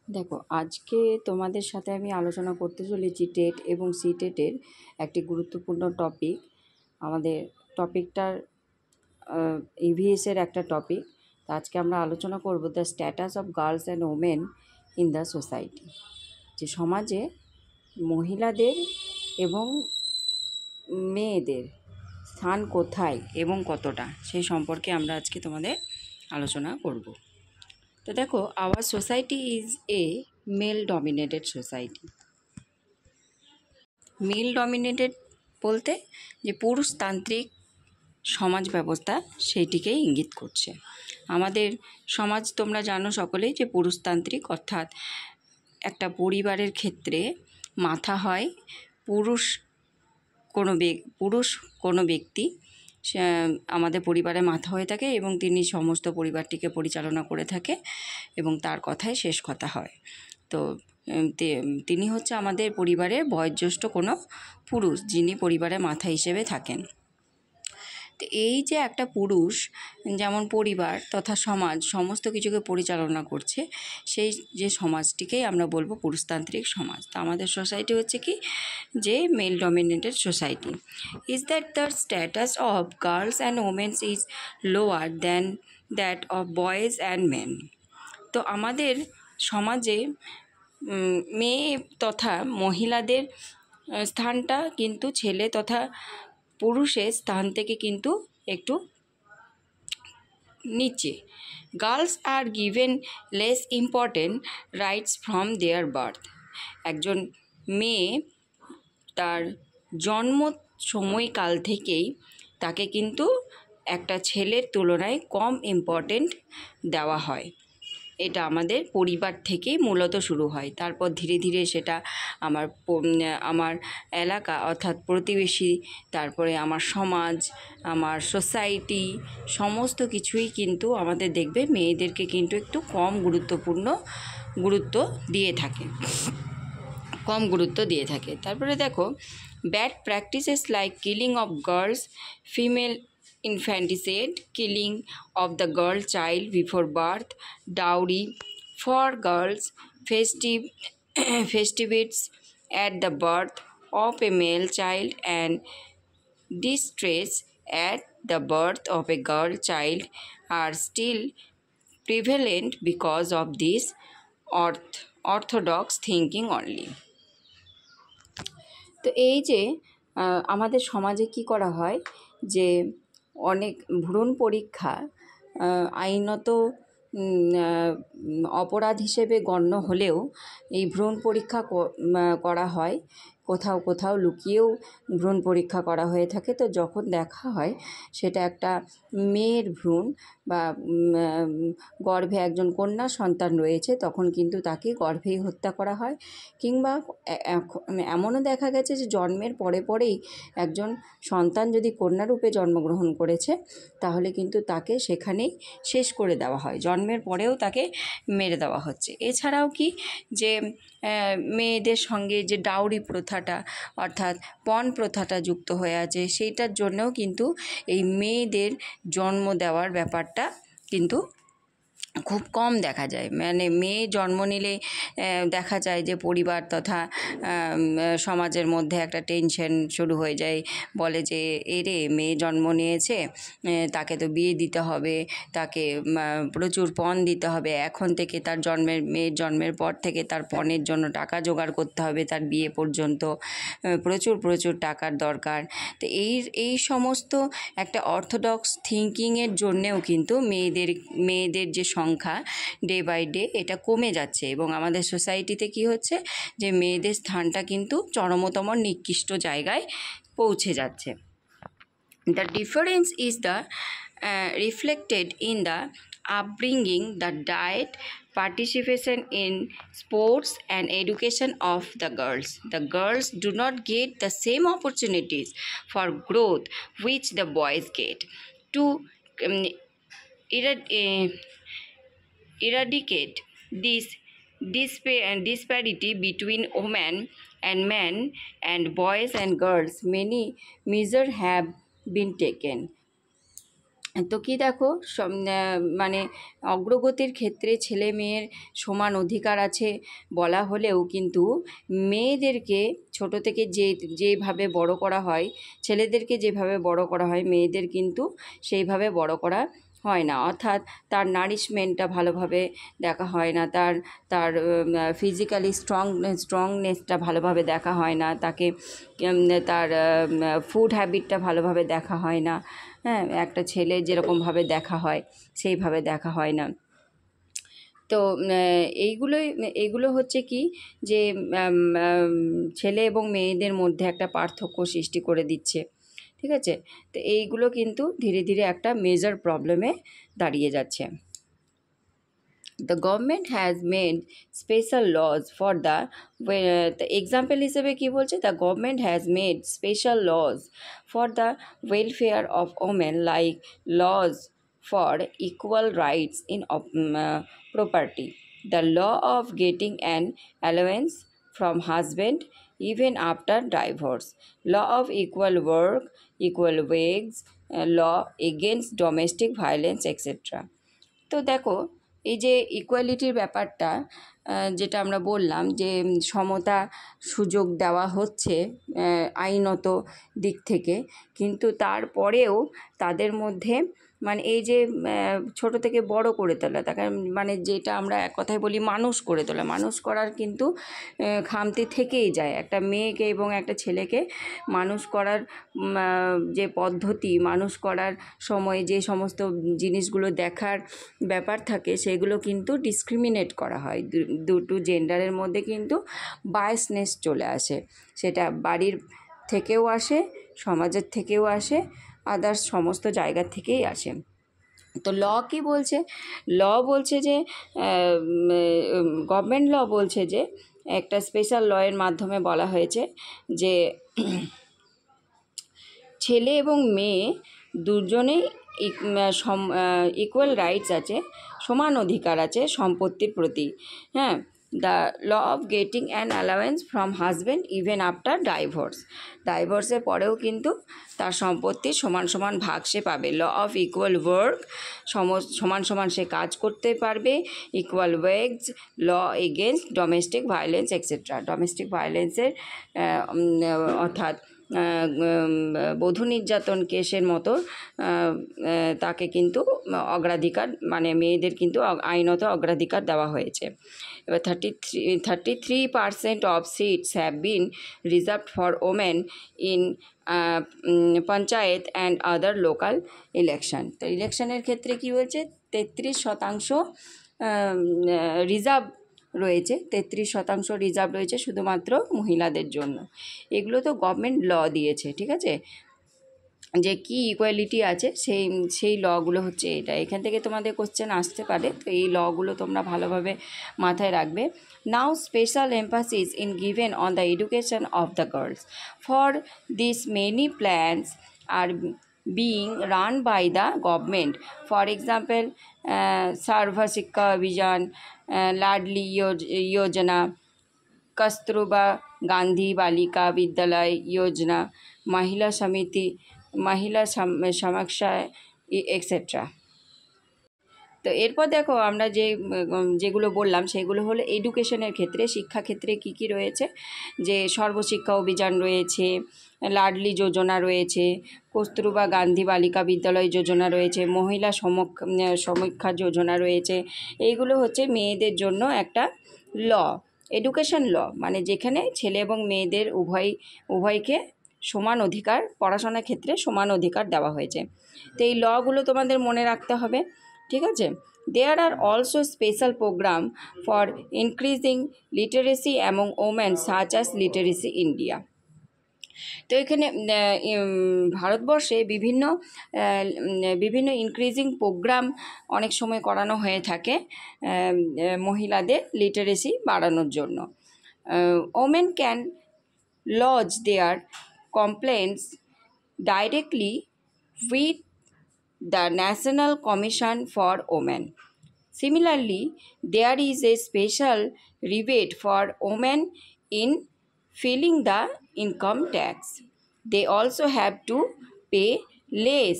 দেখো, আজকে তোমাদের সাথে আমি আলোচনা করতে চলেছি টেট এবং সিটেটের একটি গুরুত্বপূর্ণ টপিক। আমাদের টপিকটার ইভিএসের একটা টপিক। তো আজকে আমরা আলোচনা করব the status of girls and women in the society, যে সমাজে মহিলাদের এবং মেয়েদের স্থান কোথায় এবং কতটা, সেই সম্পর্কে আমরা আজকে তোমাদের আলোচনা করব। তো দেখো, our society is a male dominated society. Male dominated বলতে যে পুরুষতান্ত্রিক সমাজ ব্যবস্থা, সেইটিকেই ইঙ্গিত করছে। আমাদের সমাজ তোমরা জানো সকলেই যে পুরুষতান্ত্রিক, অর্থাৎ একটা পরিবারের ক্ষেত্রে মাথা হয় পুরুষ কোনো ব্যক্তি আমাদের পরিবারে মাথা হয়ে থাকে এবং তিনি সমস্ত পরিবারটিকে পরিচালনা করে থাকে এবং তার কথাই শেষ কথা হয়। তো তিনি হচ্ছে আমাদের পরিবারের বয়োজ্যেষ্ঠ কোনো পুরুষ, যিনি পরিবারের মাথা হিসেবে থাকেন। তো এই যে একটা পুরুষ যেমন পরিবার তথা সমাজ সমস্ত কিছুকে পরিচালনা করছে, সেই যে সমাজটিকেই আমরা বলবো পুরুষতান্ত্রিক সমাজ। তো আমাদের সোসাইটি হচ্ছে কি, যে male dominated society. Is that the status of girls and womens is lower than that of boys and men. তো আমাদের সমাজে মেয়ে তথা মহিলাদের স্থানটা কিন্তু ছেলে তথা পুরুষের স্থান থেকে কিন্তু একটু নিচে। Girls are given less important rights from their birth. একজন মেয়ে তার জন্ম সময়কাল থেকেই তাকে কিন্তু একটা ছেলের তুলনায় কম ইম্পর্টেন্ট দেওয়া হয়। এটা আমাদের পরিবার থেকেই মূলত শুরু হয়, তারপর ধীরে ধীরে সেটা আমার এলাকা অর্থাৎ প্রতিবেশী, তারপরে আমার সমাজ, আমার সোসাইটি, সমস্ত কিছুই কিন্তু আমাদের দেখবে মেয়েদেরকে কিন্তু একটু কম গুরুত্ব দিয়ে থাকে। তারপরে দেখো, bad practices like killing of girls, female infanticide, killing of the girl child before birth, dowry for girls, festivities at the birth of a male child, and distress at the birth of a girl child are still prevalent because of this orthodox thinking only. তো এই যে আমাদের সমাজে কি করা হয়, যে অনেক ভ্রূণ পরীক্ষা আইনত অপরাধ হিসেবে গণ্য হলেও এই ভ্রূণ পরীক্ষা করা হয়, কোথাও লুকিয়েও ভ্রূণ পরীক্ষা করা হয়ে থাকে। তো যখন দেখা হয় সেটা একটা মেয়ের ভ্রূণ বা গর্ভে একজন কন্যা সন্তান রয়েছে, তখন কিন্তু তাকে গর্ভেই হত্যা করা হয়। কিংবা এমনও দেখা গেছে যে জন্মের পরেই একজন সন্তান যদি কন্যারূপে জন্মগ্রহণ করেছে, তাহলে কিন্তু তাকে সেখানেই শেষ করে দেওয়া হয়, জন্মের পরেও তাকে মেরে দেওয়া হচ্ছে। এছাড়াও কি, যে মেয়েদের সঙ্গে যে ডাউরি প্রথাটা অর্থাৎ পণ প্রথাটা যুক্ত হয়ে আছে, সেইটার জন্যও কিন্তু এই মেয়েদের জন্ম দেওয়ার ব্যাপারটা কিন্তু খুব কম দেখা যায়। মানে মেয়ে জন্ম নিলে দেখা যায় যে পরিবার তথা সমাজের মধ্যে একটা টেনশন শুরু হয়ে যায়, বলে যে এরে মেয়ে জন্ম নিয়েছে, তাকে তো বিয়ে দিতে হবে, তাকে প্রচুর পণ দিতে হবে, এখন থেকে তার মেয়ের জন্মের পর থেকে তার পণের জন্য টাকা জোগাড় করতে হবে, তার বিয়ে পর্যন্ত প্রচুর টাকার দরকার। তো এই সমস্ত একটা অর্থোডক্স থিঙ্কিংয়ের জন্যেও কিন্তু মেয়েদের যে সংখ্যা ডে বাই ডে এটা কমে যাচ্ছে, এবং আমাদের সোসাইটিতে কি হচ্ছে, যে মেয়েদের স্থানটা কিন্তু চরমতম নিকৃষ্ট জায়গায় পৌঁছে যাচ্ছে। The difference is reflected in the upbringing, the diet, participation in sports and education of the girls. The girls do not get the same opportunities for growth which the boys get. To eradicate this disparity between women and men and boys and girls, many measures have been taken. তো কি দেখো মানে অগ্রগতির ক্ষেত্রে ছেলে মেয়ের সমান অধিকার আছে বলা হলেও কিন্তু মেয়েদেরকে ছোট থেকে যেভাবে বড় করা হয়, ছেলেদেরকে যেভাবে বড় করা হয় মেয়েদের কিন্তু সেইভাবে বড় করা হয় না। অর্থাৎ তার নারিশমেন্টটা ভালোভাবে দেখা হয় না, তার তার ফিজিক্যালি স্ট্রংনেসটা ভালোভাবে দেখা হয় না, তাকে তার ফুড হ্যাবিটটা ভালোভাবে দেখা হয় না। হ্যাঁ, একটা ছেলে যেরকমভাবে দেখা হয় সেইভাবে দেখা হয় না। তো এইগুলো হচ্ছে কি যে ছেলে এবং মেয়েদের মধ্যে একটা পার্থক্য সৃষ্টি করে দিচ্ছে, ঠিক আছে? তো এইগুলো কিন্তু ধীরে ধীরে একটা মেজর প্রবলেমে দাঁড়িয়ে যাচ্ছে। The government has made special laws for the example হিসেবে কি বলছে, the government has made special laws for the welfare of women, like laws for equal rights in property, the law of getting an allowance from husband even after divorce, law of equal work, equal wage, law against domestic violence, etc. তো দেখো, এই যে ইকুয়ালিটির ব্যাপারটা, যেটা আমরা বললাম যে সমতা সুযোগ দেওয়া হচ্ছে আইনত দিক থেকে, কিন্তু তারপরেও তাদের মধ্যে মানে এই যে ছোট থেকে বড় করে তোলা, তাকে মানে যেটা আমরা এক কথায় বলি মানুষ করে তোলা, মানুষ করার কিন্তু খামতি থেকেই যায়। একটা মেয়েকে এবং একটা ছেলেকে মানুষ করার যে পদ্ধতি, মানুষ করার সময় যে সমস্ত জিনিসগুলো দেখার ব্যাপার থাকে সেগুলো কিন্তু ডিসক্রিমিনেট করা হয়। দুটো জেন্ডারের মধ্যে কিন্তু বায়াসনেস চলে আসে, সেটা বাড়ির থেকেও আসে, সমাজের থেকেও আসে, আদার্স সমস্ত জায়গার থেকেই আসে। তো ল কি বলছে? ল বলছে যে গভর্নমেন্ট ল বলছে যে একটা স্পেশাল লয়ের মাধ্যমে বলা হয়েছে যে ছেলে এবং মেয়ে দুজনেই ইকুয়াল রাইটস আছে, সমান অধিকার আছে সম্পত্তির প্রতি। হ্যাঁ, the law of getting an allowance from husband even after ডাইভোর্সের পরেও কিন্তু তার সম্পত্তির সমান সমান ভাগ সে পাবে। ল অফ ইকুয়াল ওয়ার্ক, সমান সমান সে কাজ করতে পারবে। Equal wage, law against domestic violence etcetera. Domestic ভায়োলেন্সের অর্থাৎ বধূ নির্যাতন কেসের মতো তাকে কিন্তু অগ্রাধিকার, মানে মেয়েদের কিন্তু আইনত অগ্রাধিকার দেওয়া হয়েছে। এবার 33% of seats have been reserved for women in panchayat and other local election. তো ইলেকশনের ক্ষেত্রে কী হয়েছে, 33% রিজার্ভ রয়েছে, 33% রিজার্ভ রয়েছে শুধুমাত্র মহিলাদের জন্য। এগুলো তো গভর্নমেন্ট ল দিয়েছে, ঠিক আছে? যে কি ইকুয়ালিটি আছে সেই লগুলো হচ্ছে এটা। এখান থেকে তোমাদের কোশ্চেন আসতে পারে, তো এই লগুলো তোমরা ভালোভাবে মাথায় রাখবে। Now special emphasis in given on the education of the girls. For this many plans are being run by the government. For example, Sarva Shiksha Abhiyan, Ladli Yojana, Kasturba Gandhi Balika Vidyalaya योजना, महिला समिति, महिला समीक्षा एक्सेट्रा। তো এরপর দেখো আমরা যেগুলো বললাম সেগুলো হলো এডুকেশনের ক্ষেত্রে, শিক্ষাক্ষেত্রে কী কী রয়েছে, যে সর্বশিক্ষা অভিযান রয়েছে, লাডলি যোজনা রয়েছে, কস্তুরবা গান্ধী বালিকা বিদ্যালয় যোজনা রয়েছে, মহিলা সমীক্ষা যোজনা রয়েছে। এইগুলো হচ্ছে মেয়েদের জন্য একটা ল, এডুকেশন ল, মানে যেখানে ছেলে এবং মেয়েদের উভয়কে সমান অধিকার, পড়াশোনার ক্ষেত্রে সমান অধিকার দেওয়া হয়েছে। তো এই লগুলো তোমাদের মনে রাখতে হবে, ঠিক আছে? There are also special program for increasing literacy among women such as literacy India. তো এখানে ভারতবর্ষে বিভিন্ন ইনক্রিজিং প্রোগ্রাম অনেক সময় করানো হয়ে থাকে মহিলাদের লিটারেসি বাড়ানোর জন্য। Women can lodge their complaints directly with the National Commission for Women. Similarly, there is a special rebate for women in filing the income tax. They also have to pay less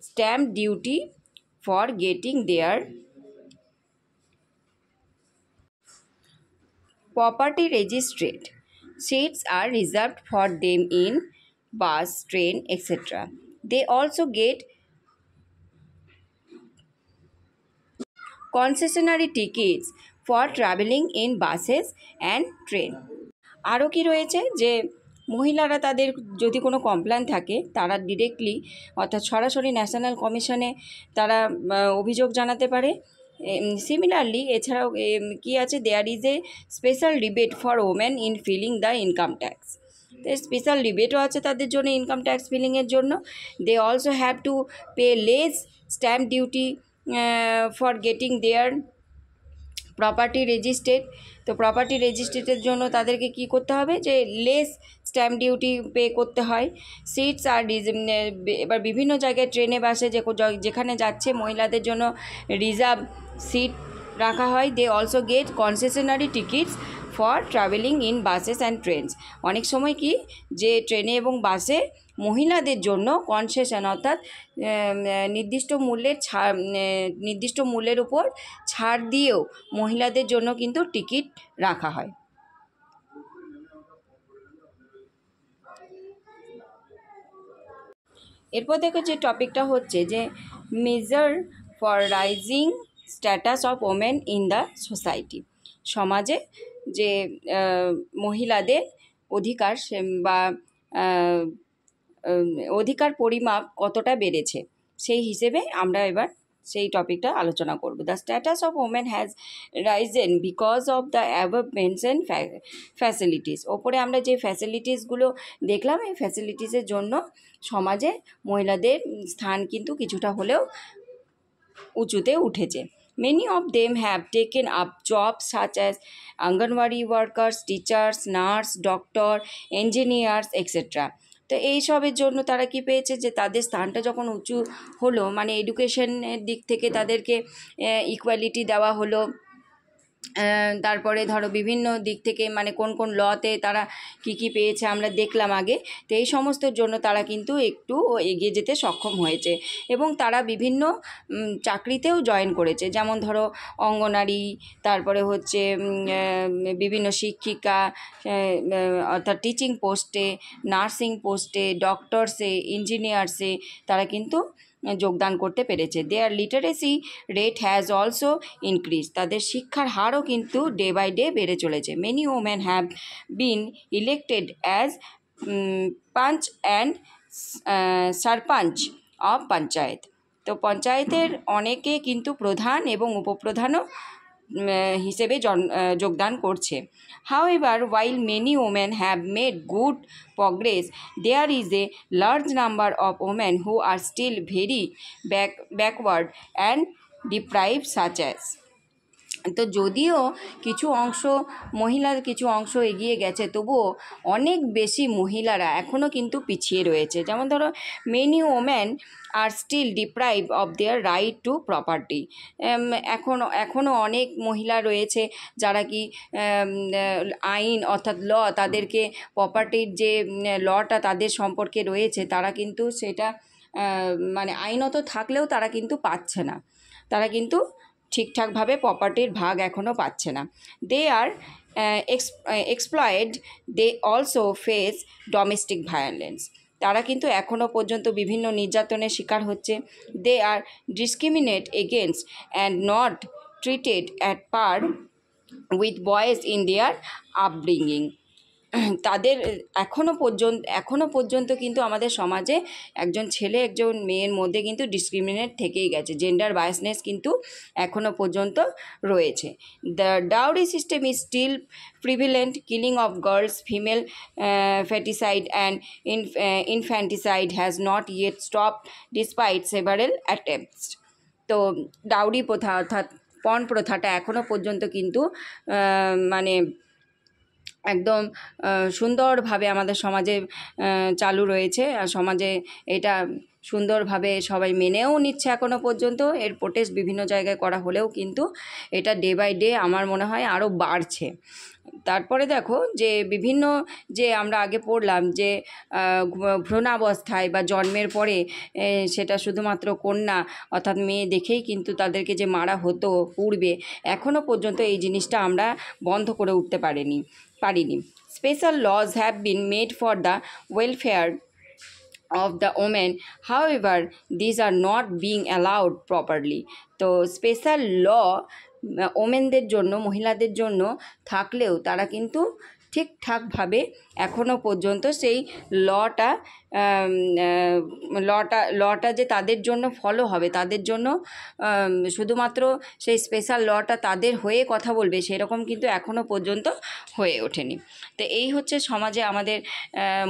stamp duty for getting their property registered. Seats are reserved for them in bus, train, etc. They also get concessionary tickets for traveling in buses and train. আরও কি রয়েছে যে মহিলারা তাদের যদি কোনো complain থাকে তারা ডিরেক্টলি অর্থাৎ সরাসরি ন্যাশনাল কমিশনে তারা অভিযোগ জানাতে পারে। সিমিলারলি এছাড়াও কি আছে, there is a special rebate for women in filing the income tax. তো স্পেশাল রিবেটও আছে তাদের জন্য ইনকাম ট্যাক্স ফিলিংয়ের জন্য। They also have to pay less stamp duty for getting their property registered. তো প্রপার্টি রেজিস্ট্রেটের জন্য তাদেরকে কি করতে হবে, যে লেস স্ট্যাম্প ডিউটি পে করতে হয়। সিটস আর এবার বিভিন্ন জায়গায় ট্রেনে বাসে যেখানে যাচ্ছে মহিলাদের জন্য রিজার্ভ সিট রাখা হয়। They also get concessionary tickets for travelling in buses and trains. অনেক সময় কি যে ট্রেনে এবং বাসে মহিলাদের জন্য কনসেশন অর্থাৎ নির্দিষ্ট মূল্যের উপর ছাড় দিয়েও মহিলাদের জন্য কিন্তু টিকিট রাখা হয়। এরপর দেখো যে টপিকটা হচ্ছে যে measure for rising status of women in the society. সমাজে যে মহিলাদের অধিকার বা অধিকার পরিমাপ কতটা বেড়েছে সেই হিসেবে আমরা এবার সেই টপিকটা আলোচনা করব। The status of women has Ryzen because of the above mention facilities. ওপরে আমরা যে ফ্যাসিলিটিসগুলো দেখলাম এই ফ্যাসিলিটিসের জন্য সমাজে মহিলাদের স্থান কিন্তু কিছুটা হলেও উঁচুতে উঠেছে। Many of them have taken up jobs such as Anganwadi workers, teachers, nurse, doctor, engineers, etc. তো এইসবের জন্য তারা কি পেয়েছে, যে তাদের স্থানটা যখন উঁচু হলো, মানে এডুকেশনের দিক থেকে তাদেরকে ইকুয়ালিটি দেওয়া হলো। তারপরে ধরো বিভিন্ন দিক থেকে মানে কোন কোন লতে তারা কি পেয়েছে আমরা দেখলাম আগে। তো এই সমস্তর জন্য তারা কিন্তু একটু এগিয়ে যেতে সক্ষম হয়েছে এবং তারা বিভিন্ন চাকরিতেও জয়েন করেছে। যেমন ধরো অঙ্গনারী, তারপরে হচ্ছে বিভিন্ন শিক্ষিকা অর্থাৎ টিচিং পোস্টে, নার্সিং পোস্টে, ডক্টরসে, ইঞ্জিনিয়ার্সে তারা কিন্তু যোগদান করতে পেরেছে। Their literacy rate has also increase. তাদের শিক্ষার হারও কিন্তু ডে বাই ডে বেড়ে চলেছে। Many women have been elected as panch and sarpanch of panchayat. তো পঞ্চায়েতের অনেকে কিন্তু প্রধান এবং উপপ্রধানও হিসেবে যোগদান করছে। However, while many women have made good progress, there is a large number of women who are still very backward and deprived, such as. তো যদিও কিছু অংশ এগিয়ে গেছে, তবুও অনেক বেশি মহিলারা এখনও কিন্তু পিছিয়ে রয়েছে। যেমন ধরো many women are still deprive of their right to property. এখনও অনেক মহিলা রয়েছে যারা কি আইন অর্থাৎ ল, তাদেরকে প্রপার্টির যে লটা তাদের সম্পর্কে রয়েছে তারা কিন্তু সেটা মানে আইনত থাকলেও তারা কিন্তু পাচ্ছে না, তারা কিন্তু ঠিকঠাকভাবে প্রপার্টির ভাগ এখনও পাচ্ছে না। They are exploited, they also face domestic violence. তারা কিন্তু এখনও পর্যন্ত বিভিন্ন নির্যাতনের শিকার হচ্ছে। They are discriminate against and not treated at par with boys in their upbringing. তাদের এখনও পর্যন্ত কিন্তু আমাদের সমাজে একজন ছেলে একজন মেয়ের মধ্যে কিন্তু ডিসক্রিমিনেট থেকেই গেছে, জেন্ডার বায়াসনেস কিন্তু এখনও পর্যন্ত রয়েছে। The dowry system is still prevalent, killing of girls, female foeticide and infanticide has not yet stop despite several attempts. তো ডাউরি প্রথা অর্থাৎ পণ প্রথাটা এখনও পর্যন্ত কিন্তু মানে একদম সুন্দরভাবে আমাদের সমাজে চালু রয়েছে। আর সমাজে এটা সুন্দরভাবে সবাই মেনেও নিচ্ছে এখনও পর্যন্ত। এর প্রোটেস্ট বিভিন্ন জায়গায় করা হলেও কিন্তু এটা ডে বাই ডে আমার মনে হয় আরও বাড়ছে। তারপরে দেখো যে বিভিন্ন যে আমরা আগে পড়লাম যে ভ্রূণাবস্থায় বা জন্মের পরে সেটা শুধুমাত্র কন্যা অর্থাৎ মেয়ে দেখেই কিন্তু তাদেরকে যে মারা হতো পূর্বে, এখনও পর্যন্ত এই জিনিসটা আমরা বন্ধ করে উঠতে পারিনি। Special laws have been made for the welfare of the women, however these are not being allowed properly. তো স্পেশাল ল ওমেনদের জন্য, মহিলাদের জন্য থাকলেও তারা কিন্তু ঠিকঠাকভাবে এখনও পর্যন্ত সেই লটা যে তাদের জন্য ফলো হবে, তাদের জন্য শুধুমাত্র সেই স্পেশাল লটা তাদের হয়ে কথা বলবে, সেরকম কিন্তু এখনও পর্যন্ত হয়ে ওঠেনি। তো এই হচ্ছে সমাজে আমাদের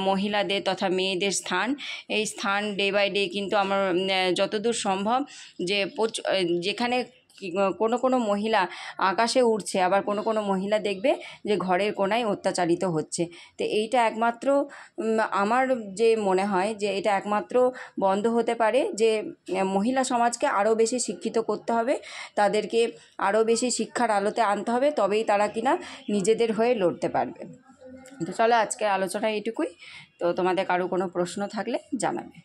মহিলাদের তথা মেয়েদের স্থান। এই স্থান ডে বাই ডে কিন্তু আমার যতদূর সম্ভব যে যেখানে কোনো মহিলা আকাশে উড়ছে, আবার কোনো মহিলা দেখবে যে ঘরের কোনায় অত্যাচারিত হচ্ছে। তো এইটা একমাত্র আমার যে মনে হয় যে এটা একমাত্র বন্ধ হতে পারে যে মহিলা সমাজকে আরও বেশি শিক্ষিত করতে হবে, তাদেরকে আরও বেশি শিক্ষার আলোতে আনতে হবে, তবেই তারা কিনা নিজেদের হয়ে লড়তে পারবে। তো চলো আজকে আলোচনা এইটুকুই। তো তোমাদের কারো কোনো প্রশ্ন থাকলে জানাবে।